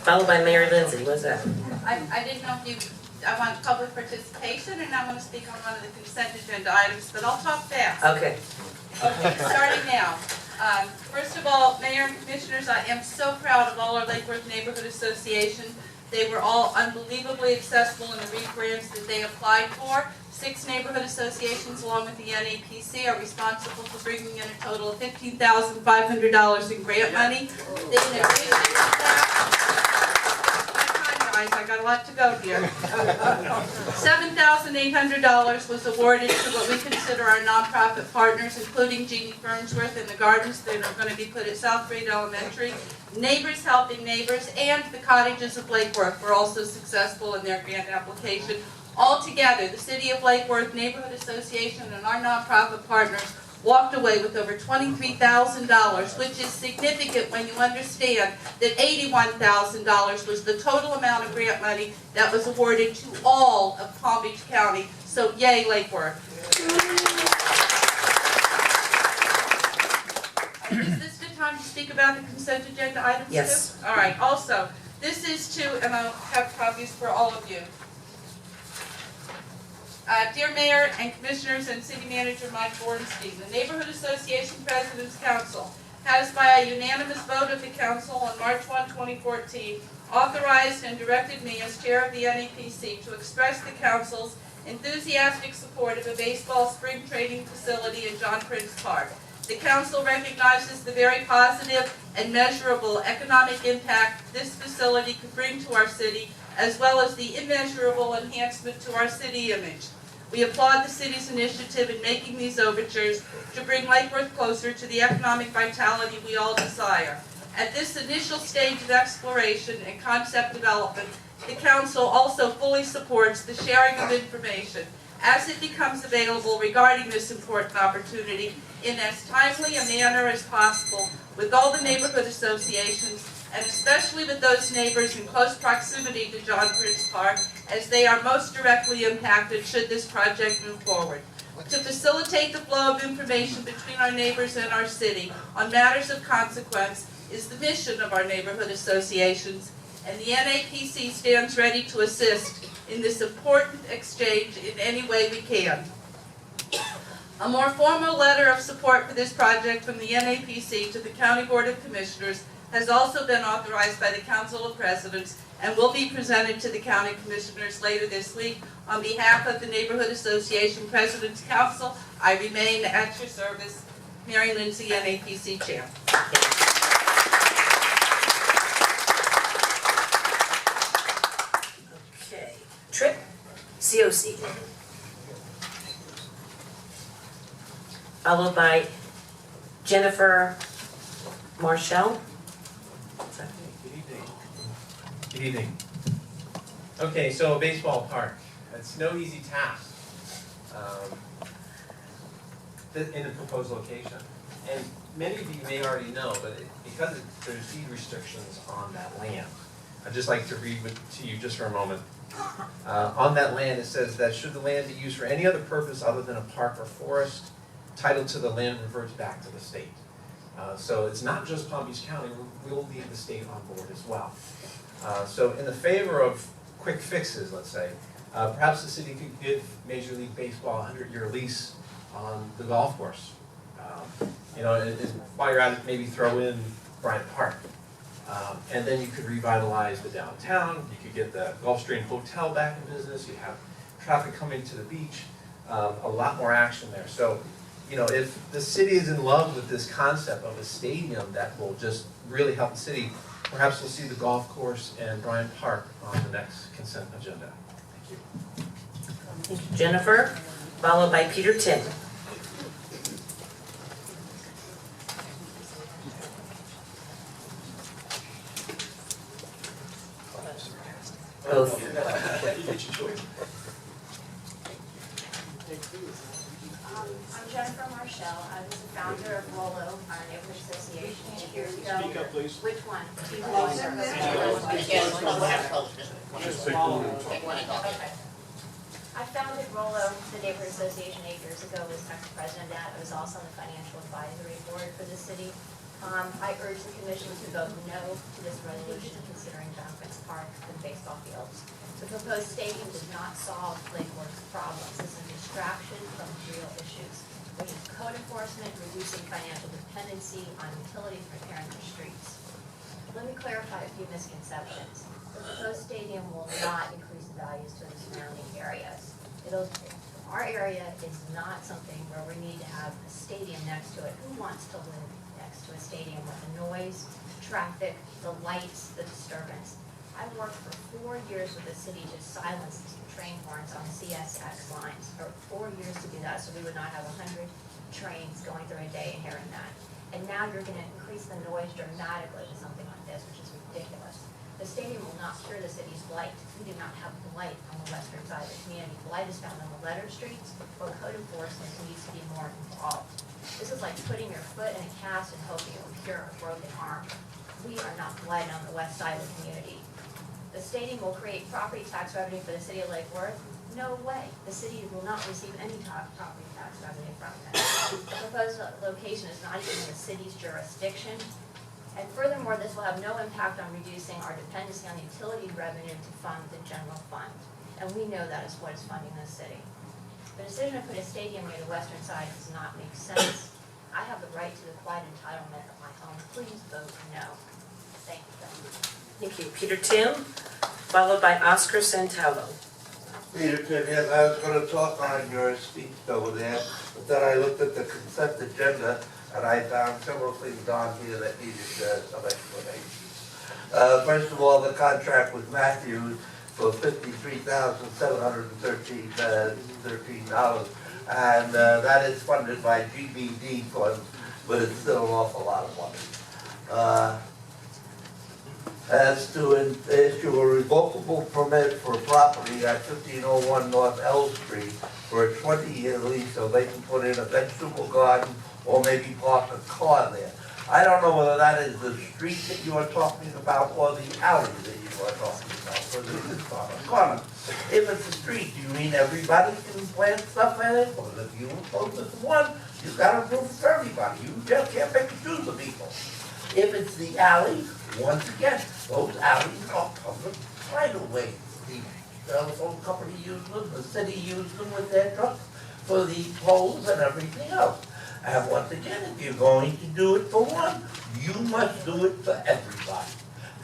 Followed by Mayor Lindsay. What's that? I didn't know if I want public participation and I want to speak on one of the consent agenda items, but I'll talk fast. Okay. Okay, starting now. First of all, Mayor and Commissioners, I am so proud of all our Lake Worth Neighborhood Association. They were all unbelievably accessible in the REAP grants that they applied for. 6 neighborhood associations along with the NAPC are responsible for bringing in a total of $15,500 in grant money. They did a great job. I got a lot to go here. $7,800 was awarded to what we consider our nonprofit partners, including Jeannie Fernsworth and the gardens that are going to be put at South Reed Elementary. Neighbors Helping Neighbors and the Cottages of Lake Worth were also successful in their grant application. Altogether, the City of Lake Worth Neighborhood Association and our nonprofit partners walked away with over $23,000, which is significant when you understand that $81,000 was the total amount of grant money that was awarded to all of Palm Beach County. So yay, Lake Worth. Is this the time to speak about the consent agenda items Yes. too? All right, also, this is to, and I'll have copies for all of you. Dear Mayor and Commissioners and City Manager Mike Bornstein, the Neighborhood Association President's Council has, by a unanimous vote of the Council on March 1, 2014, authorized and directed me as Chair of the NAPC to express the Council's enthusiastic support of a baseball spring training facility in John Prince Park. The Council recognizes the very positive and measurable economic impact this facility could bring to our city, as well as the immeasurable enhancement to our city image. We applaud the city's initiative in making these overtures to bring Lake Worth closer to the economic vitality we all desire. At this initial stage of exploration and concept development, the Council also fully supports the sharing of information as it becomes available regarding this important opportunity in as timely a manner as possible with all the neighborhood associations, and especially with those neighbors in close proximity to John Prince Park, as they are most directly impacted should this project move forward. To facilitate the flow of information between our neighbors and our city on matters of consequence is the mission of our neighborhood associations, and the NAPC stands ready to assist in this important exchange in any way we can. A more formal letter of support for this project from the NAPC to the County Board of Commissioners has also been authorized by the Council of Presidents and will be presented to the County Commissioners later this week. On behalf of the Neighborhood Association President's Council, I remain at your service, Mary Lindsay, NAPC Chair. Okay. Trip, COC. Followed by Jennifer Marcel. Good evening. Okay, so a baseball park. It's no easy task in a proposed location. And many of you may already know, but because there's deed restrictions on that land, I'd just like to read to you just for a moment. On that land, it says that should the land be used for any other purpose other than a park or forest, title to the land reverts back to the state. So it's not just Palm Beach County, we'll need the state on board as well. So in the favor of quick fixes, let's say, perhaps the city could give Major League Baseball a 100-year lease on the golf course. And while you're at it, maybe throw in Bryant Park. And then you could revitalize the downtown, you could get the Gulfstream Hotel back in business, you have traffic coming to the beach, a lot more action there. So, if the city is in love with this concept of a stadium that will just really help the city, perhaps we'll see the golf course and Bryant Park on the next consent agenda. Thank you. Thank you, Jennifer. Followed by Peter Tim. Both. I'm Jennifer Marcel. I was the founder of Rollo, our neighborhood association 8 years ago. Speak up, please. Which one? Okay. I founded Rollo, the neighborhood association 8 years ago, was country president of that. I was also on the financial advisory board for the city. I urge the commission to vote no to this resolution considering John The proposed stadium does not solve Lake Worth's problems. This is a distraction from real issues, which is code enforcement, reducing financial dependency on utilities, repairing their streets. Let me clarify a few misconceptions. The proposed stadium will not increase the values to the surrounding areas. Our area is not something where we need to have a stadium next to it. Who wants to live next to a stadium with the noise, traffic, the lights, the disturbance? I worked for 4 years with the city to silence the train horns on CSX lines, for 4 years to do that, so we would not have 100 trains going through a day and hearing that. And now you're gonna increase the noise dramatically with something like this, which is ridiculous. The stadium will not cure the city's blight. We do not have blight on the western side of the community. Blight is found on the lettered streets, where code enforcement needs to be more involved. This is like putting your foot in a cast and hoping it will cure a broken arm. We are not blighted on the west side of the community. The stadium will create property tax revenue for the city of Lake Worth? No way. The city will not receive any property tax revenue from this. The proposed location is not even in the city's jurisdiction. And furthermore, this will have no impact on reducing our dependency on utility revenue to fund the general fund. And we know that is what is funding this city. The decision to put a stadium near the western side does not make sense. I have the right to the quiet entitlement of my home. Please vote no. Thank you. Thank you. Peter Tim, followed by Oscar Santello. Peter, yes, I was going to talk on your speech over there, but then I looked at the consent agenda and I found several things on here that needed some explanation. First of all, the contract with Matthews for $53,713, and that is funded by GBD funds, but it's still an awful lot of money. As to issue a revocable permit for property at 1501 North L Street for a 20-year lease so they can put in a vegetable garden or maybe park a car there. I don't know whether that is the street that you are talking about or the alley that you are talking about, because it is on a corner. If it's a street, do you mean everybody can plant stuff in it? Or if you impose it to one, you've got to approve it for everybody. You just can't pick and choose the people. If it's the alley, once again, those alleys are public right of ways. The telephone company uses them, the city uses them with their trucks for the poles and everything else. And once again, if you're going to do it for one, you must do it for everybody.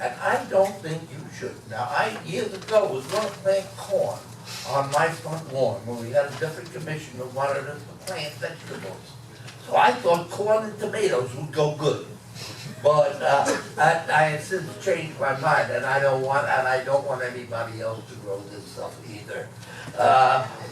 And I don't think you should. Now, years ago, was going to plant corn on my front lawn when we had a different commission that wanted us to plant vegetables. So I thought corn and tomatoes would go good. But I have since changed my mind, and I don't want anybody else to grow this stuff either.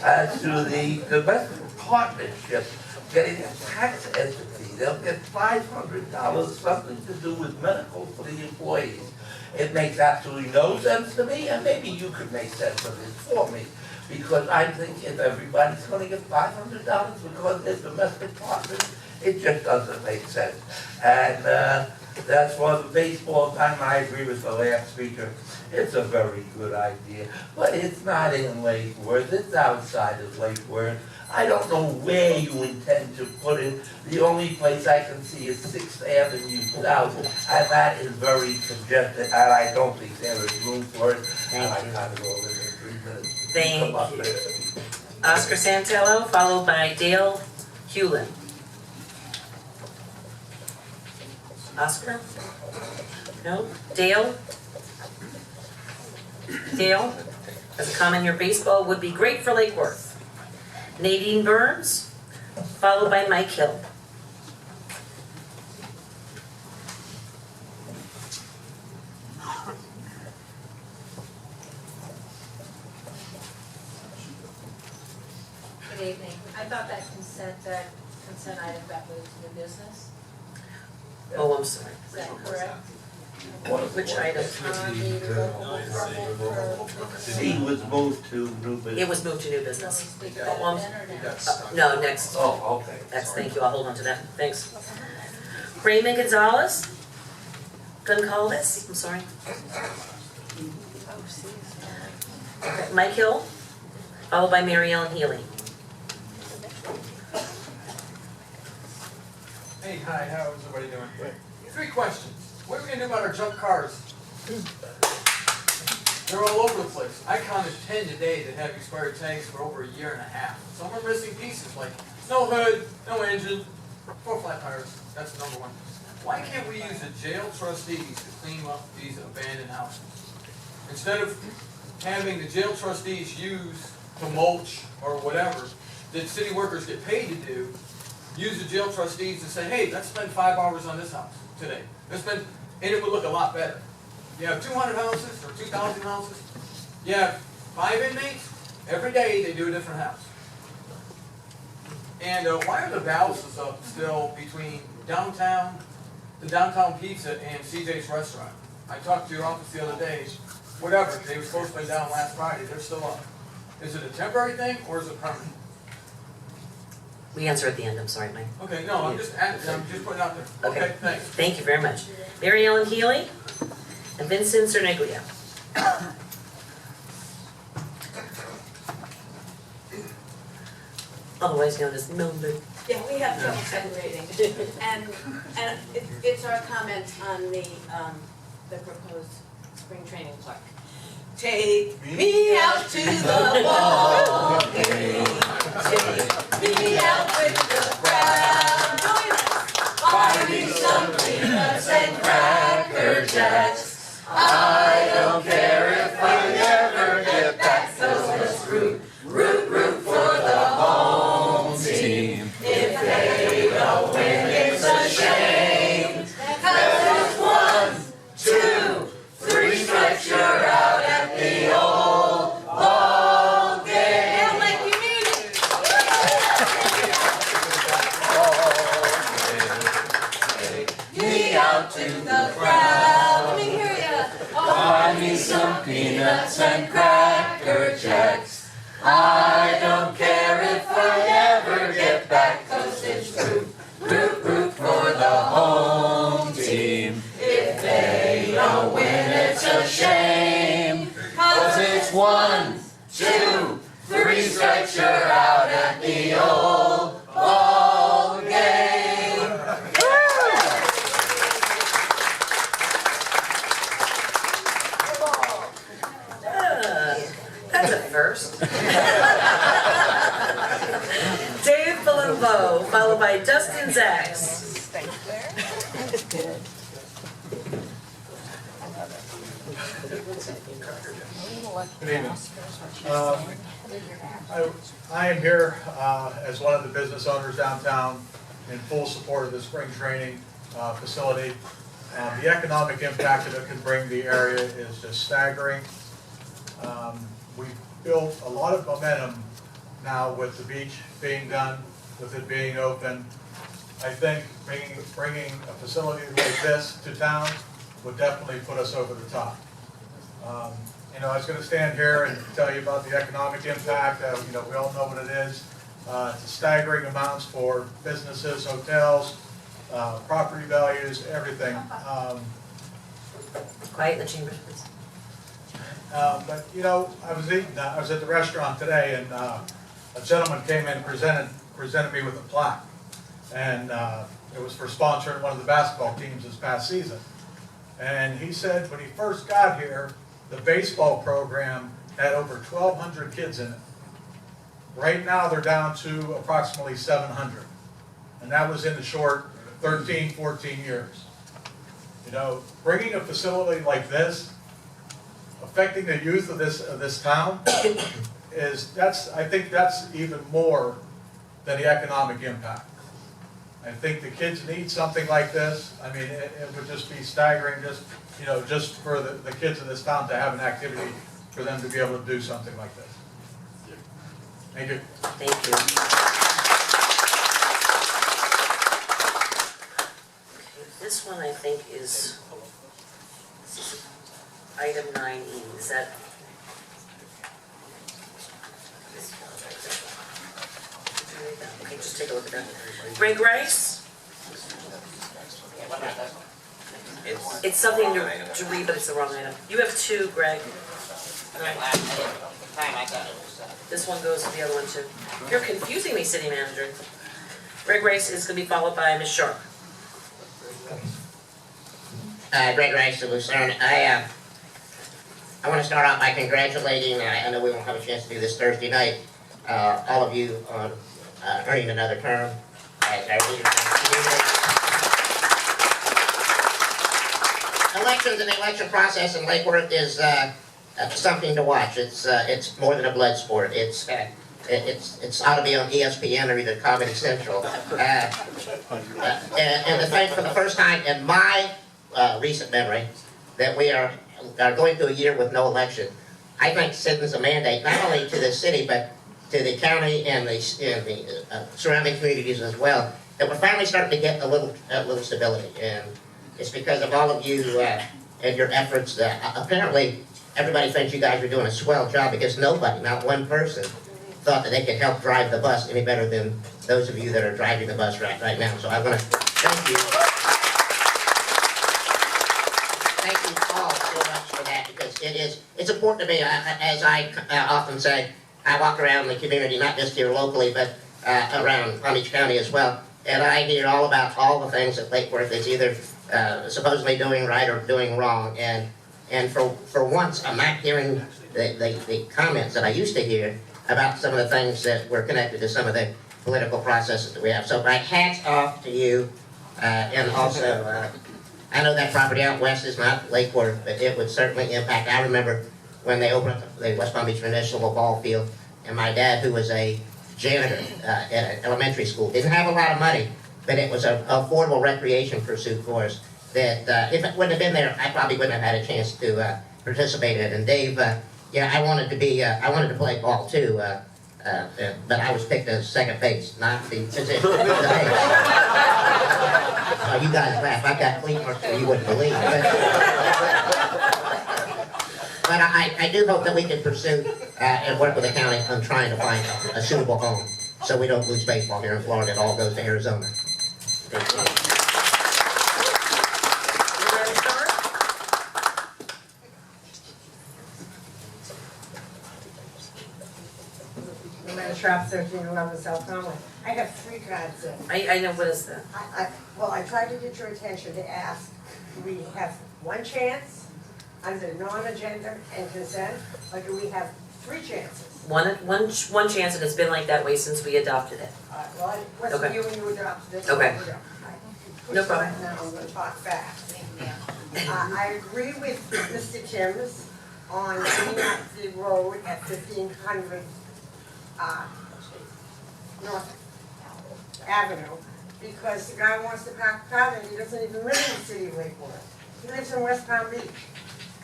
As to the domestic partnership, getting a tax entity, they'll get $500, something to do with medical for the employees. It makes absolutely no sense to me, and maybe you could make sense of it for me. Because I think if everybody's gonna get $500 because they're domestic partners, it just doesn't make sense. And that's why the baseball time, I agree with the last speaker, it's a very good idea. But it's not in Lake Worth, it's outside of Lake Worth. I don't know where you intend to put it. The only place I can see is 6th Avenue South, and that is very congested, and I don't think there is room for it. And I kind of go over there in 3 minutes. Thank you. Oscar Santello, followed by Dale Hewlin. Oscar? No? Dale? Dale? As a comment here, baseball would be great for Lake Worth. Nadine Burns, followed by Mike Hill. Good evening. I thought that consent item got moved to new business. Oh, I'm sorry. Is that correct? Which item? C was moved to new business. It was moved to new business. Speak Oh, about I'm- that or no? No, next. Oh, okay. Next, thank you, I'll hold on to that, thanks. Raymond Gonzalez, Goncalves, I'm sorry. Okay, Mike Hill, followed by Mary Ellen Healy. Hey, hi, how's everybody doing? 3 questions. What are we gonna do about our junk cars? They're all over the place. I counted 10 today that have expired tags for over a year and a half. Some are missing pieces, like no hood, no engine, 4 flat tires. That's number one. Why can't we use the jail trustees to clean up these abandoned houses? Instead of having the jail trustees use to mulch or whatever that city workers get paid to do, use the jail trustees to say, hey, let's spend 5 hours on this house today. And it would look a lot better. You have 200 houses or 2,000 houses. You have 5 inmates. Every day they do a different house. And why are the balances up still between downtown, the Downtown Pizza and CJ's Restaurant? I talked to your office the other day. Whatever, they were supposed to be down last Friday. They're still up. Is it a temporary thing or is it permanent? We answer at the end, I'm sorry, Mike. Okay, no, I'm just putting it out there. Okay, thanks. Thank you very much. Mary Ellen Healy and Vincent Cerniglia. Otherwise known as Milton. Yeah, we have trouble separating. And it's our comment on the proposed spring training park. Take me out to the ball game. Take me out with the crowd. Join us. Buy me some peanuts and cracker jacks. I don't care if I never get back. So let's root for the home team. If they don't win, it's a shame. 'Cause it's 1, 2, 3 strikes, you're out at the old ball game. And like you mean it. Take me out to the crowd. Let me hear ya. Buy me some peanuts and cracker jacks. I don't care if I ever get back, 'cause it's root for the home team. If they don't win, it's a shame. 'Cause it's 1, 2, 3 strikes, you're out at the old ball game. That's a first. Dave Palumbo, followed by Dustin Zacks. Good evening. I am here as one of the business owners downtown in full support of the spring training facility. The economic impact that it can bring the area is just staggering. We've built a lot of momentum now with the beach being done, with it being open. I think bringing a facility like this to town would definitely put us over the top. You know, I was going to stand here and tell you about the economic impact. You know, we all know what it is. It's staggering amounts for businesses, hotels, property values, everything. Quiet in the chambers, please. But you know, I was at the restaurant today, and a gentleman came in and presented me with a plaque, and it was for sponsoring one of the basketball teams this past season. And he said when he first got here, the baseball program had over 1,200 kids in it. Right now, they're down to approximately 700, and that was in the short 13, 14 years. You know, bringing a facility like this, affecting the youth of this town, I think that's even more than the economic impact. I think the kids need something like this. I mean, it would just be staggering, just for the kids in this town to have an activity for them to be able to do something like this. Thank you. Thank you. Okay, this one I think is item 9E. Is that? Okay, just take a look at that. Greg Rice? It's something to read, but it's the wrong item. You have 2, Greg. This one goes to the other one too. You're confusing me, City Manager. Greg Rice is going to be followed by Ms. Sharp. Greg Rice, of Lucerne. I want to start out by congratulating, I know we won't have a chance to do this Thursday night, all of you on earning another term as our leaders in the community. Elections and the election process in Lake Worth is something to watch. It's more than a blood sport. It's ought to be on ESPN or either Comedy Central. And to think for the first time in my recent memory that we are going through a year with no election, I think sends a mandate not only to the city but to the county and the surrounding communities as well, that we're finally starting to get a little stability. And it's because of all of you and your efforts that apparently everybody thinks you guys are doing a swell job, because nobody, not one person, thought that they could help drive the bus any better than those of you that are driving the bus right now. So I want to thank you. Thank you all so much for that, because it's important to me. As I often say, I walk around the community, not just here locally, but around Palm Beach County as well, and I hear all about all the things that Lake Worth is either supposedly doing right or doing wrong, and for once, I'm not hearing the comments that I used to hear about some of the things that were connected to some of the political processes that we have. So my hat's off to you, and also, I know that property out west is not Lake Worth, but it would certainly impact. I remember when they opened up the West Palm Beach Municipal Ball Field, and my dad, who was a janitor at an elementary school, didn't have a lot of money, but it was an affordable recreation pursuit for us that if it wouldn't have been there, I probably wouldn't have had a chance to participate in it. And Dave, yeah, I wanted to play ball too, but I was picked as second base, not the position. Oh, you guys laugh. I've got cleat marks that you wouldn't believe. But I do hope that we can pursue and work with the county on trying to find a suitable home, so we don't lose baseball here in Florida. It all goes to Arizona. Thank you. Shop 1311 South Conway. I have 3 cards in. I know, what is that? Well, I tried to get your attention to ask, do we have 1 chance under non-agenda and consent, or do we have 3 chances? One chance, and it's been like that way since we adopted it. Well, it wasn't Okay. you when you adopted it. Okay. So, No problem. Right now, I'm gonna talk fast. I agree with Mr. Timms on cleaning up the road at 1500 North Avenue, because the guy wants to park a car and he doesn't even live in the city of Lake Worth. He lives in West Palm Beach.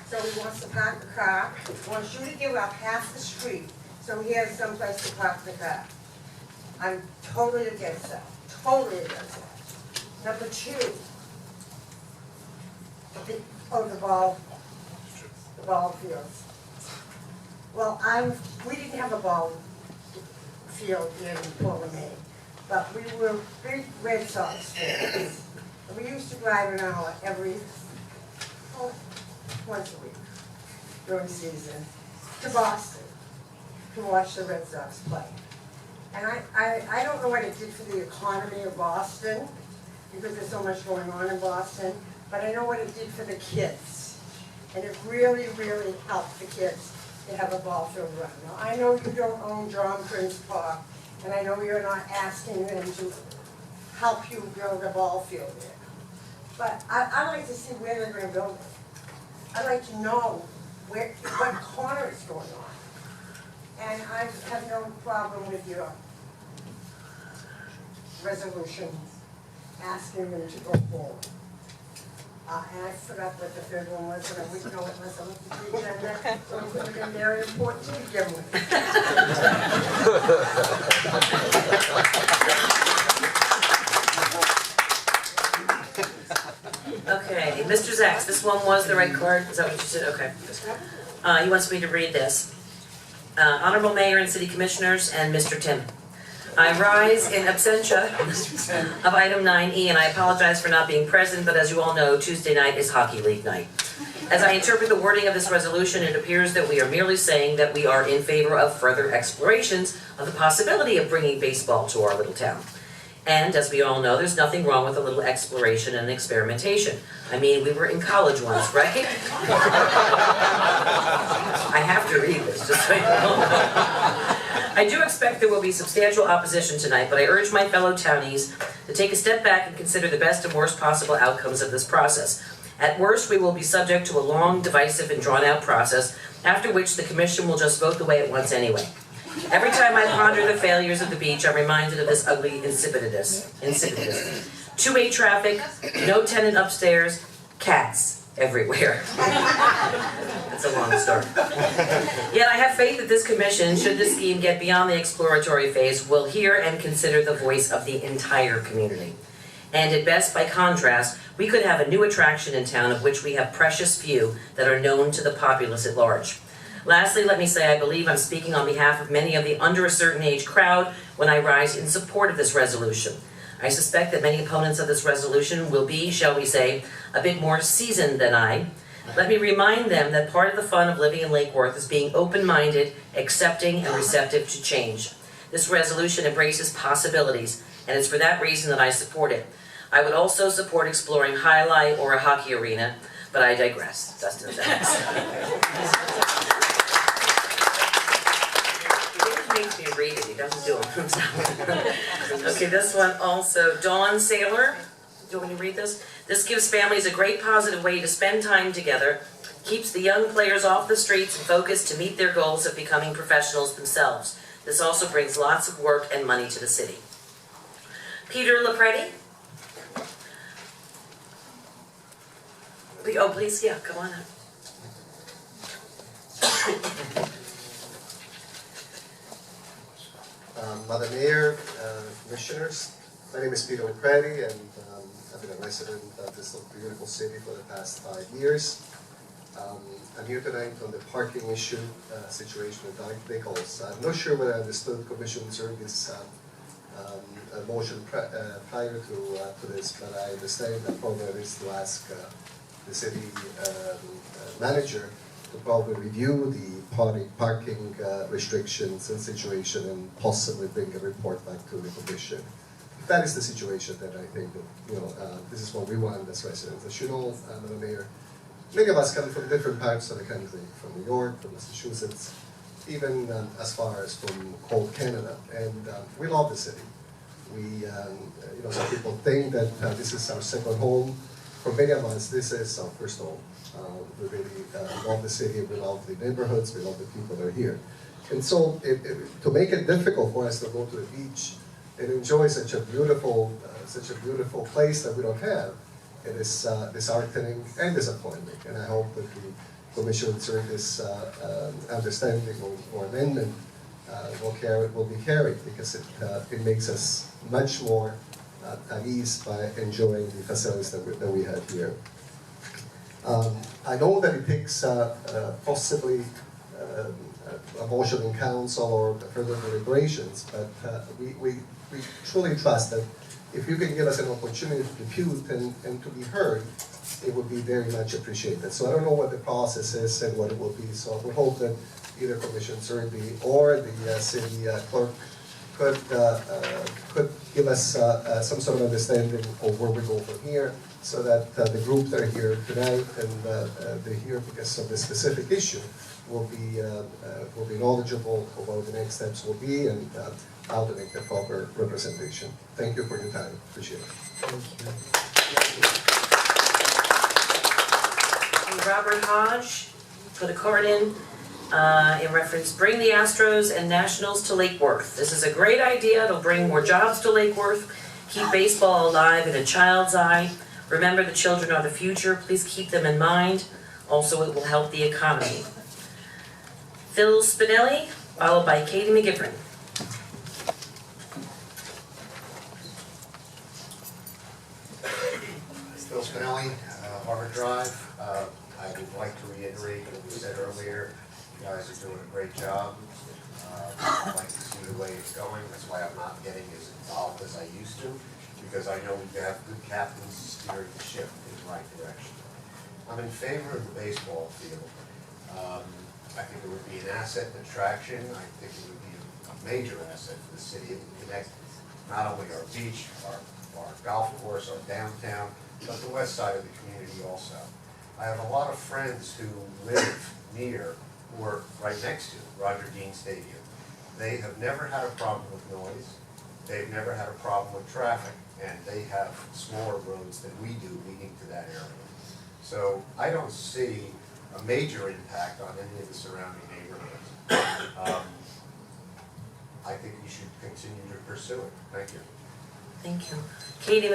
So he wants to park the car, wants you to give up half the street so he has someplace to park the car. I'm totally against that, totally against that. Number 2, the ball fields. Well, we didn't have a ball field in Portland, Maine, but we were big Red Sox fans. And we used to drive an hour once a week during season to Boston to watch the Red Sox play. And I don't know what it did for the economy of Boston, because there's so much going on in Boston, but I know what it did for the kids. And it really, really helped the kids to have a ball field run. Now, I know you don't own John Prince Park, and I know you're not asking them to help you build a ball field there. But I'd like to see where they're gonna build it. I'd like to know what corner it's going on. And I have no problem with your resolution asking them to go forward. And I forgot what the third one was, and I wouldn't know it unless I looked at the agenda, so it would have been very important to begin with. Okay, Mr. Zacks, this one was the right card, is that what you said? Okay. He wants me to read this. Honorable Mayor and City Commissioners and Mr. Tim. I rise in absentia of item 9E, and I apologize for not being present, but as you all know, Tuesday night is Hockey League night. As I interpret the wording of this resolution, it appears that we are merely saying that we are in favor of further explorations of the possibility of bringing baseball to our little town. And as we all know, there's nothing wrong with a little exploration and experimentation. I mean, we were in college once, right? just so you know. I do expect there will be substantial opposition tonight, but I urge my fellow townies to take a step back and consider the best and worst possible outcomes of this process. At worst, we will be subject to a long, divisive, and drawn-out process, after which the commission will just vote the way it wants anyway. Every time I ponder the failures of the beach, I'm reminded of this ugly insipidness. 2-way traffic, no tenant upstairs, cats everywhere. That's a long story. Yet I have faith that this commission, should this scheme get beyond the exploratory phase, will hear and consider the voice of the entire community. And at best, by contrast, we could have a new attraction in town of which we have precious few that are known to the populace at large. Lastly, let me say I believe I'm speaking on behalf of many of the under a certain age crowd when I rise in support of this resolution. I suspect that many opponents of this resolution will be, shall we say, a bit more seasoned than I. Let me remind them that part of the fun of living in Lake Worth is being open-minded, accepting, and receptive to change. This resolution embraces possibilities, and it's for that reason that I support it. I would also support exploring Highlight or a hockey arena, but I digress. Dustin Sachs. He makes me read it, he doesn't do it himself. Okay, this one also, Dawn Saylor. Do you want me to read this? This gives families a great positive way to spend time together, keeps the young players off the streets and focused to meet their goals of becoming professionals themselves. This also brings lots of work and money to the city. Peter LaPretti. Oh, please, yeah, come on up. Madam Mayor, Commissioners, my name is Peter LaPretti, and I've been a resident of this beautiful city for the past 5 years. I'm here tonight on the parking issue situation with Doug Nichols. I'm not sure whether I understood Commissioner Zerbe's motion prior to this, but I understand that probably it is to ask the city manager to probably review the parking restrictions and situation and possibly bring a report back to the commission. If that is the situation, then I think that this is what we want as residents. As you know, Madam Mayor, many of us come from different parts of the country, from New York, from Massachusetts, even as far as from cold Canada, and we love the city. We, some people think that this is our second home. For many of us, this is our first home. We really love the city, we love the neighborhoods, we love the people that are here. And so, to make it difficult for us to go to the beach and enjoy such a beautiful place that we don't have, it is disheartening and disappointing. And I hope that the Commission will serve this understanding or amendment will be carried, because it makes us much more at ease by enjoying the facilities that we have here. I know that it takes possibly a motion in council or further deliberations, but we truly trust that if you can give us an opportunity to compute and to be heard, it would be very much appreciated. So I don't know what the process is and what it will be, so we hope that either Commissioner Zerbe or the city clerk could give us some sort of understanding of where we go from here, so that the group that are here tonight and they're here because of this specific issue will be knowledgeable of what the next steps will be and how to make the proper representation. Thank you for your time. Appreciate it. And Robert Hodge put a card in reference, bring the Astros and Nationals to Lake Worth. This is a great idea. It'll bring more jobs to Lake Worth, keep baseball alive in a child's eye. Remember, the children are the future. Please keep them in mind. Also, it will help the economy. Phil Spinelli, followed by Katie McGivern. Phil Spinelli, Harvard Drive. I would like to reiterate what we said earlier. You guys are doing a great job. I'd like to see the way it's going. That's why I'm not getting as involved as I used to, because I know we have good captains steering the ship in the right direction. I'm in favor of the baseball field. I think it would be an asset and attraction. I think it would be a major asset for the city. It would connect not only our beach, our golf course, our downtown, but the west side of the community also. I have a lot of friends who live near we're right next to, Roger Dean Stadium. They have never had a problem with noise, they've never had a problem with traffic, and they have smaller roads than we do leading to that area. So I don't see a major impact on any of the surrounding neighborhoods. I think you should continue to pursue it. Thank you. Thank you. Katie